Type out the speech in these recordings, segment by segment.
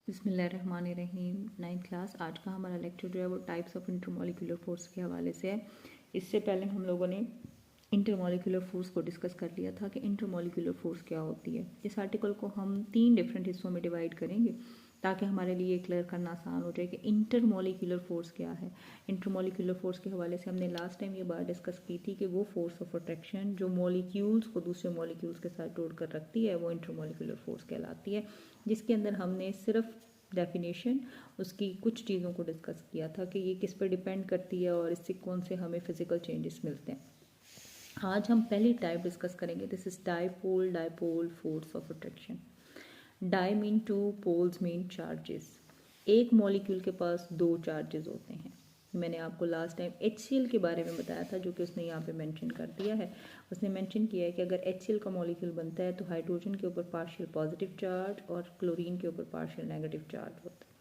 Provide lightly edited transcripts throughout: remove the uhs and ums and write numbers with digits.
बिस्मिल्लाहिर्रहमानिर्रहीम। 9th class आज का हमारा लेक्चर जो है वो टाइप्स ऑफ इंटरमॉलिक्यूलर फोर्स के हवाले से है। इससे पहले हम लोगों ने इंटरमॉलिक्यूलर फोर्स को डिस्कस कर लिया था कि इंटरमॉलिक्यूलर फोर्स क्या होती है। इस आर्टिकल को हम 3 डिफरेंट हिस्सों में डिवाइड करेंगे ताकि हमारे लिए क्लियर करना आसान हो जाए कि इंटरमॉलिक्यूलर फोर्स क्या है। इंटरमॉलिक्यूलर फोर्स के हवाले से हमने लास्ट टाइम ये बात डिस्कस की थी कि वो फोर्स ऑफ अट्रैक्शन जो मॉलिक्यूल्स को दूसरे मॉलिक्यूल्स के साथ जोड़ कर रखती है वो इंटरमॉलिक्यूलर फोर्स कहलाती है, जिसके अंदर हमने सिर्फ डेफिनेशन उसकी कुछ चीज़ों को डिस्कस किया था कि ये किस पर डिपेंड करती है और इससे कौन से हमें फिजिकल चेंजेस मिलते हैं। आज हम पहली टाइप डिस्कस करेंगे। This is dipole force of attraction. Di mean two, poles mean charges. एक मॉलिक्यूल के पास 2 चार्जेस होते हैं। मैंने आपको लास्ट टाइम HCl के बारे में बताया था, जो कि उसने यहाँ पे मेंशन कर दिया है। उसने मेंशन किया है कि अगर HCl का मॉलिक्यूल बनता है तो हाइड्रोजन के ऊपर पार्शियल पॉजिटिव चार्ज और क्लोरीन के ऊपर पार्शियल नेगेटिव चार्ज होता है।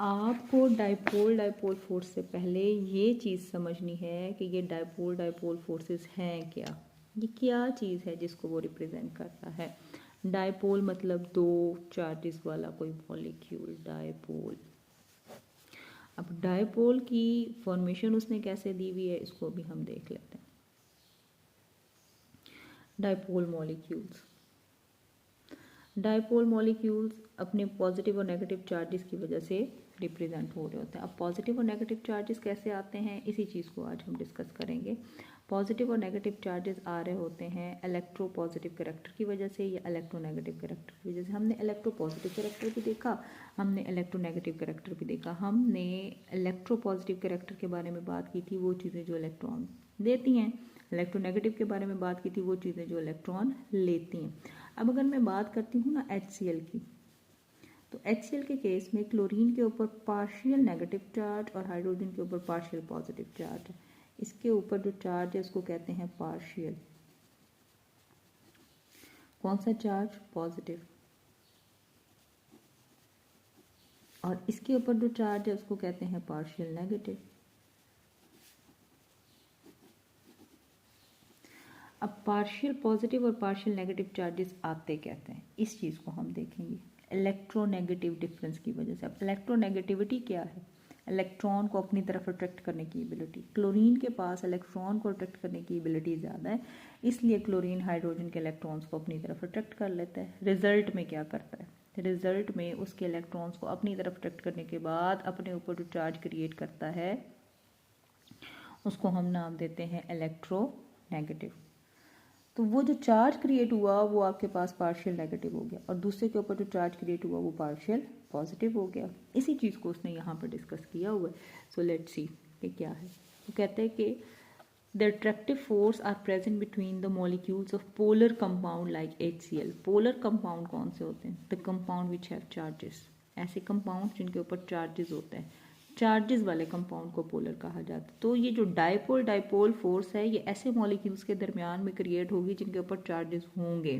आपको डाइपोल फोर्स से पहले ये चीज़ समझनी है कि ये डाइपोल फोर्सेस हैं क्या, ये क्या चीज़ है जिसको वो रिप्रेजेंट करता है। डाइपोल मतलब 2 चार्जेस वाला कोई मॉलिक्यूल, डाइपोल। अब डाइपोल की फॉर्मेशन उसने कैसे दी हुई है इसको भी हम देख लेते हैं। डाइपोल मॉलिक्यूल्स अपने पॉजिटिव और नेगेटिव चार्जेस की वजह से रिप्रेजेंट हो रहे होते हैं। अब पॉजिटिव और नेगेटिव चार्जेस कैसे आते हैं, इसी चीज़ को आज हम डिस्कस करेंगे। पॉजिटिव और नेगेटिव चार्जेस आ रहे होते हैं इलेक्ट्रो पॉजिटिव कैरेक्टर की वजह से या इलेक्ट्रो नेगेटिव कैरेक्टर की वजह से। हमने इलेक्ट्रो पॉजिटिव कैरेक्टर भी देखा, हमने इलेक्ट्रो नेगेटिव कैरेक्टर भी देखा। हमने इलेक्ट्रो पॉजिटिव कैरेक्टर के बारे में बात की थी, वो चीज़ें जो इलेक्ट्रॉन देती हैं। इलेक्ट्रोनेगेटिव के बारे में बात की थी, वो चीज़ें जो इलेक्ट्रॉन लेती हैं। अब अगर मैं बात करती हूँ ना HCl की, तो HCl के केस में क्लोरीन के ऊपर पार्शियल नेगेटिव चार्ज और हाइड्रोजन के ऊपर पार्शियल पॉजिटिव चार्ज है। इसके ऊपर जो चार्ज है उसको कहते हैं पार्शियल। कौन सा चार्ज? पॉजिटिव। और इसके ऊपर जो चार्ज है उसको कहते हैं पार्शियल नेगेटिव। अब पार्शियल पॉजिटिव और पार्शियल नेगेटिव चार्जेस आते कहते हैं, इस चीज़ को हम देखेंगे इलेक्ट्रोनेगेटिव डिफरेंस की वजह से। अब इलेक्ट्रोनेगेटिविटी क्या है? इलेक्ट्रॉन को अपनी तरफ अट्रैक्ट करने की एबिलिटी। क्लोरीन के पास इलेक्ट्रॉन को अट्रैक्ट करने की एबिलिटी ज़्यादा है, इसलिए क्लोरीन हाइड्रोजन के इलेक्ट्रॉन्स को अपनी तरफ अट्रैक्ट कर लेता है। रिजल्ट में क्या करता है? रिजल्ट में उसके इलेक्ट्रॉन्स को अपनी तरफ अट्रैक्ट करने के बाद अपने ऊपर जो चार्ज क्रिएट करता है उसको हम नाम देते हैं इलेक्ट्रोनेगेटिव। तो वो जो चार्ज क्रिएट हुआ वो आपके पास पार्शियल नेगेटिव हो गया और दूसरे के ऊपर जो चार्ज क्रिएट हुआ वो पार्शियल पॉजिटिव हो गया। इसी चीज़ को उसने यहाँ पर डिस्कस किया हुआ है। सो लेट्स सी कि क्या है। वो कहते हैं कि the attractive force are present between the molecules of polar compound like HCl। Polar compound कौन से होते हैं? The compound which have charges. ऐसे कंपाउंड जिनके ऊपर चार्जेस होते हैं, चार्जेस वाले कंपाउंड को पोलर कहा जाता है। तो ये जो डाइपोल फोर्स है ये ऐसे मॉलिक्यूल्स के दरमियान में क्रिएट होगी जिनके ऊपर चार्जेस होंगे।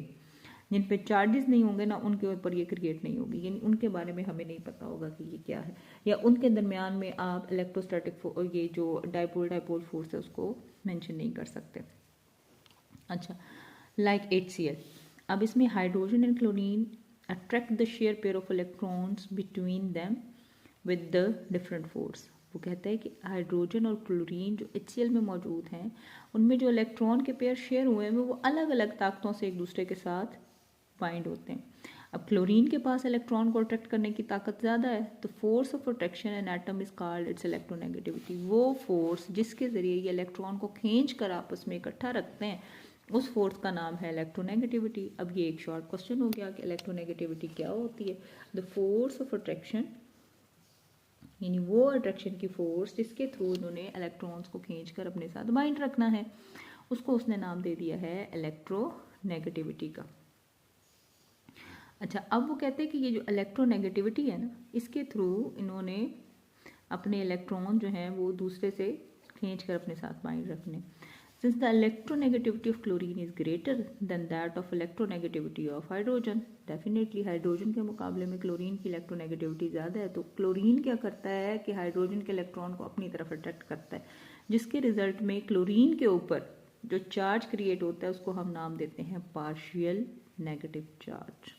जिन पे चार्जेस नहीं होंगे ना उनके ऊपर ये क्रिएट नहीं होगी, यानी उनके बारे में हमें नहीं पता होगा कि ये क्या है, या उनके दरमियान में आप इलेक्ट्रोस्टैटिक ये जो डाइपोल फोर्स है उसको मेंशन नहीं कर सकते। अच्छा, लाइक HCl। अब इसमें hydrogen and chlorine attract the share pair of electrons between them with the different force. वो कहते हैं कि हाइड्रोजन और क्लोरीन जो HCl में मौजूद हैं उनमें जो इलेक्ट्रॉन के पेयर शेयर हुए हैं वो अलग अलग ताकतों से एक दूसरे के साथ बाइंड होते हैं। अब क्लोरीन के पास इलेक्ट्रॉन को अट्रैक्ट करने की ताकत ज़्यादा है, तो force of attraction an atom is called its electronegativity. वो फोर्स जिसके ज़रिए ये इलेक्ट्रॉन को खींच कर आपस में इकट्ठा रखते हैं उस फोर्स का नाम है इलेक्ट्रोनेगेटिविटी। अब ये एक शॉर्ट क्वेश्चन हो गया कि इलेक्ट्रोनेगेटिविटी क्या होती है। द फोर्स ऑफ अट्रैक्शन, यानी वो अट्रैक्शन की फोर्स जिसके थ्रू इन्होंने इलेक्ट्रॉन्स को खींच कर अपने साथ बाइंड रखना है, उसको उसने नाम दे दिया है इलेक्ट्रोनेगेटिविटी का। अच्छा, अब वो कहते हैं कि ये जो इलेक्ट्रोनेगेटिविटी है ना, इसके थ्रू इन्होंने अपने इलेक्ट्रॉन जो हैं वो दूसरे से खींच कर अपने साथ बाइंड रखने। Since the electronegativity of chlorine is greater than that of electronegativity of hydrogen, definitely hydrogen के मुकाबले में क्लोरीन की इलेक्ट्रोनेगेटिविटी ज़्यादा है, तो क्लोरीन क्या करता है कि हाइड्रोजन के इलेक्ट्रॉन को अपनी तरफ अट्रैक्ट करता है, जिसके रिजल्ट में क्लोरीन के ऊपर जो चार्ज क्रिएट होता है उसको हम नाम देते हैं partial negative charge.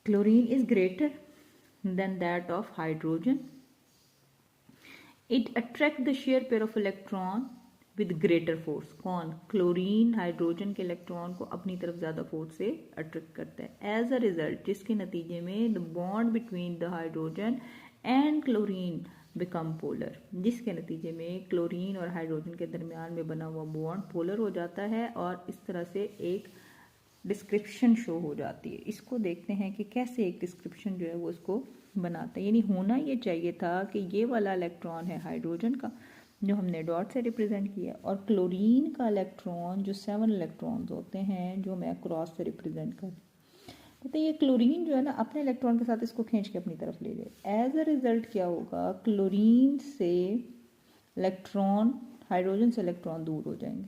Chlorine is greater than that of hydrogen. It attract the shared pair of electron with greater force. कौन? क्लोरीन हाइड्रोजन के इलेक्ट्रॉन को अपनी तरफ ज़्यादा फोर्स से अट्रैक्ट करता है. एज अ रिजल्ट, जिसके नतीजे में the bond between the hydrogen and chlorine become polar. जिसके नतीजे में क्लोरीन और हाइड्रोजन के दरमियान में बना हुआ बॉन्ड पोलर हो जाता है और इस तरह से एक डिस्क्रिप्शन शो हो जाती है. इसको देखते हैं कि कैसे एक डिस्क्रिप्शन जो है वो इसको बनाता है. यानी होना ये चाहिए था कि ये वाला इलेक्ट्रॉन है हाइड्रोजन का जो हमने डॉट से रिप्रेजेंट किया, और क्लोरीन का इलेक्ट्रॉन जो 7 इलेक्ट्रॉन्स होते हैं जो मैं क्रॉस से रिप्रेजेंट कर. तो ये क्लोरीन जो है ना अपने इलेक्ट्रॉन के साथ इसको खींच के अपनी तरफ ले जाए. एज अ रिजल्ट क्या होगा, क्लोरीन से इलेक्ट्रॉन, हाइड्रोजन से इलेक्ट्रॉन दूर हो जाएंगे.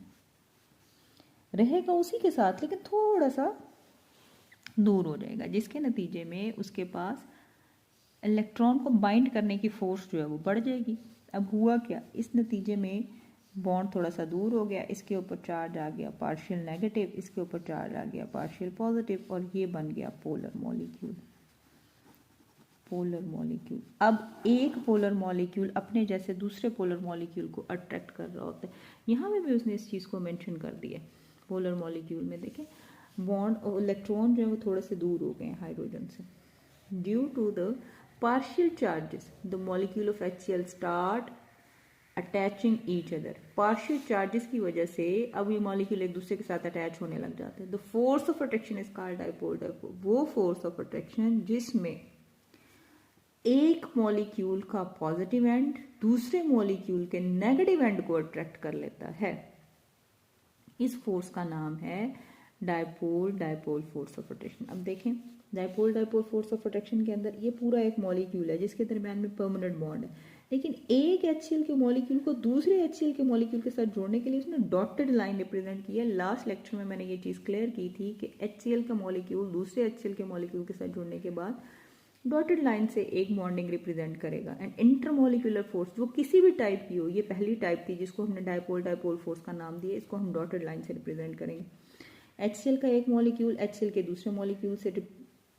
रहेगा उसी के साथ लेकिन थोड़ा सा दूर हो जाएगा, जिसके नतीजे में उसके पास इलेक्ट्रॉन को बाइंड करने की फोर्स जो है वो बढ़ जाएगी. अब हुआ क्या, इस नतीजे में बॉन्ड थोड़ा सा दूर हो गया, इसके ऊपर चार्ज आ गया पार्शियल नेगेटिव, इसके ऊपर चार्ज आ गया पार्शियल पॉजिटिव, और ये बन गया पोलर मॉलिक्यूल. Polar molecule. अब एक पोलर मॉलिक्यूल अपने जैसे दूसरे पोलर मॉलिक्यूल को अट्रैक्ट कर रहा होता है. यहाँ में भी उसने इस चीज़ को मेंशन कर दिया. पोलर मॉलिक्यूल में देखें बॉन्ड और इलेक्ट्रॉन जो है वो थोड़े से दूर हो गए हैं हाइड्रोजन से. Due to the partial charges the molecule of HCl start attaching each other. partial charges की वजह से अब ये मॉलिक्यूल एक दूसरे के साथ अटैच होने लग जाते हैं. the force of attraction is called dipole. वो फोर्स ऑफ अट्रैक्शन जिसमें एक मॉलिक्यूल का पॉजिटिव एंड दूसरे मॉलिक्यूल के नेगेटिव एंड को अट्रैक्ट कर लेता है, इस फोर्स का नाम है डायपोल फोर्स ऑफ अट्रैक्शन. अब देखें डायपोल फोर्स ऑफ अट्रैक्शन के अंदर ये पूरा एक मॉलिक्यूल है जिसके दरमियान में परमानेंट बॉन्ड है, लेकिन एक HCl के मॉलिक्यूल को दूसरे HCl के मॉलिक्यूल के साथ जोड़ने के लिए उसने डॉटेड लाइन रिप्रेजेंट की है. लास्ट लेक्चर में मैंने ये चीज़ क्लियर की थी कि HCl का मॉलिक्यूल दूसरे HCl के मॉलिक्यूल के साथ जोड़ने के बाद डॉटेड लाइन से एक बॉन्डिंग रिप्रेजेंट करेगा. एंड इंटरमोलिकुलर फोर्स वो किसी भी टाइप की हो, ये पहली टाइप थी जिसको हमने डायपोल फोर्स का नाम दिया, इसको हम डॉटेड लाइन से रिप्रेजेंट करेंगे. HCl का एक मॉलिक्यूल HCl के दूसरे मॉलिक्यूल से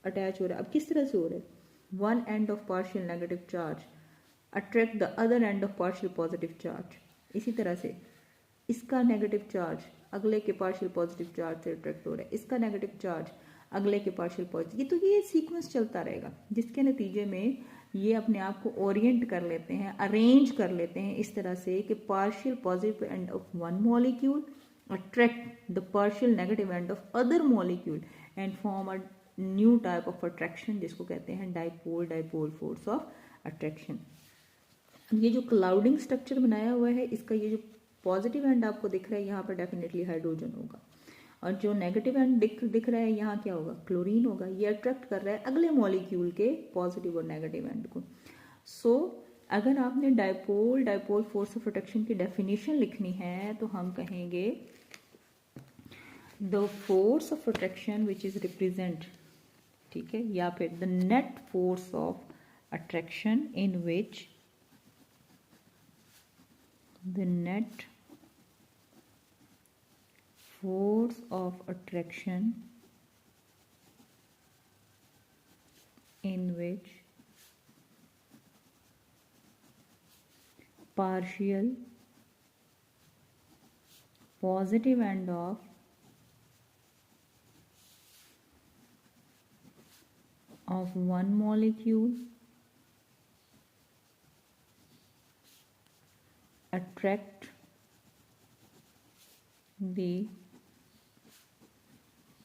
अटैच हो रहा है. अब किस तरह से हो रहा है, one end of partial negative charge attract the other end of partial positive charge. इसी तरह से इसका नेगेटिव चार्ज अगले के पार्शियल पॉजिटिव चार्ज से अट्रैक्ट हो रहा है, इसका नेगेटिव चार्ज अगले के पार्शियल पॉजिटिव. ये सीक्वेंस चलता रहेगा, जिसके नतीजे में ये अपने आप को ओरिएंट कर लेते हैं, अरेंज कर लेते हैं इस तरह से कि partial positive end of one molecule attract the partial negative end of other molecule and form a new type of attraction जिसको कहते हैं डाइपोल फोर्स ऑफ अट्रैक्शन. ये जो क्लाउडिंग स्ट्रक्चर बनाया हुआ है इसका ये जो पॉजिटिव एंड आपको दिख रहा है यहाँ पर डेफिनेटली हाइड्रोजन होगा, और जो नेगेटिव एंड दिख रहा है यहाँ क्या होगा, क्लोरीन होगा. ये अट्रैक्ट कर रहा है अगले मॉलिक्यूल के पॉजिटिव और नेगेटिव एंड को. सो अगर आपने डाइपोल फोर्स ऑफ अट्रैक्शन की डेफिनेशन लिखनी है तो हम कहेंगे the force of attraction which is represent, ठीक है, या फिर the net force of attraction in which the net force of attraction in which partial positive end of one molecule attract the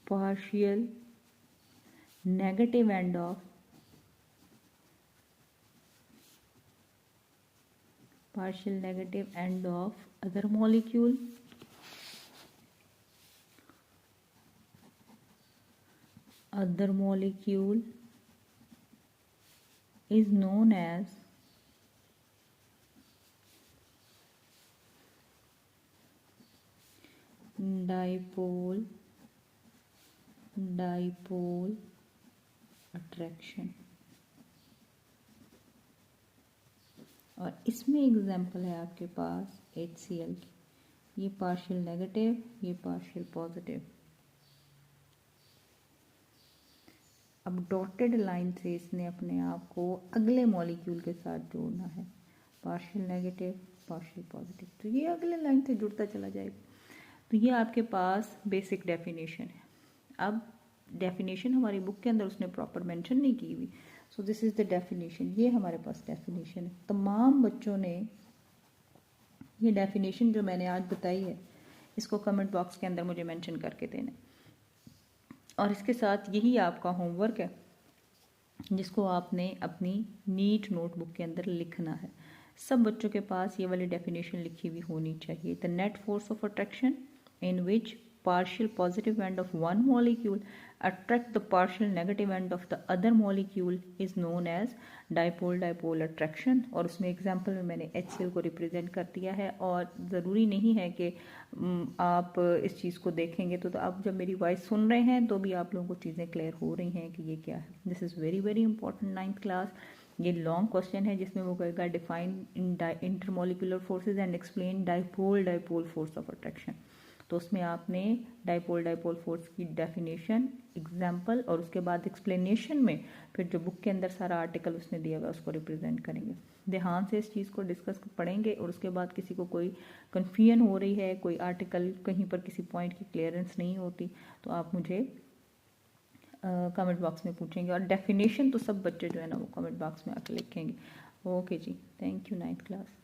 partial negative end of partial negative end of other molecule is known as dipole attraction. और इसमें example है आपके पास HCl की, ये partial negative, ये partial positive. अब dotted line से इसने अपने आप को अगले मॉलिक्यूल के साथ जोड़ना है, पार्शियल नेगेटिव पार्शियल पॉजिटिव, तो ये अगले लाइन से जुड़ता चला जाएगा। तो ये आपके पास बेसिक डेफिनेशन है। अब डेफिनेशन हमारी बुक के अंदर उसने प्रॉपर मेंशन नहीं की हुई, so this is the definition, ये हमारे पास डेफिनेशन है। तमाम बच्चों ने ये डेफिनेशन जो मैंने आज बताई है इसको कमेंट बॉक्स के अंदर मुझे मेंशन करके देना, और इसके साथ यही आपका होमवर्क है जिसको आपने अपनी नीट नोटबुक के अंदर लिखना है। सब बच्चों के पास ये वाली डेफिनेशन लिखी हुई होनी चाहिए। The net force of attraction in which partial positive end of one molecule attract the partial negative end of the other molecule is known as dipole attraction। और उसमें एग्जांपल में मैंने HCl को रिप्रेजेंट कर दिया है, और ज़रूरी नहीं है कि आप इस चीज़ को देखेंगे तो आप जब मेरी वॉइस सुन रहे हैं तो भी आप लोगों को चीज़ें क्लियर हो रही हैं कि ये क्या है। This is very very important 9th class. ये लॉन्ग क्वेश्चन है जिसमें वो कहेगा define intermolecular forces and explain dipole force of attraction. तो उसमें आपने डाइपोल फोर्स की डेफिनेशन, एग्जाम्पल और उसके बाद एक्सप्लेनेशन में फिर जो बुक के अंदर सारा आर्टिकल उसने दिया हुआ उसको रिप्रेजेंट करेंगे। ध्यान से इस चीज़ को डिस्कस पढ़ेंगे, और उसके बाद किसी को कोई कन्फ्यूजन हो रही है, कोई आर्टिकल कहीं पर किसी पॉइंट की क्लियरेंस नहीं होती, तो आप मुझे कमेंट बॉक्स में पूछेंगे, और डेफिनेशन तो सब बच्चे जो है ना वो कमेंट बॉक्स में आकर लिखेंगे। ओके जी, थैंक यू 9th क्लास।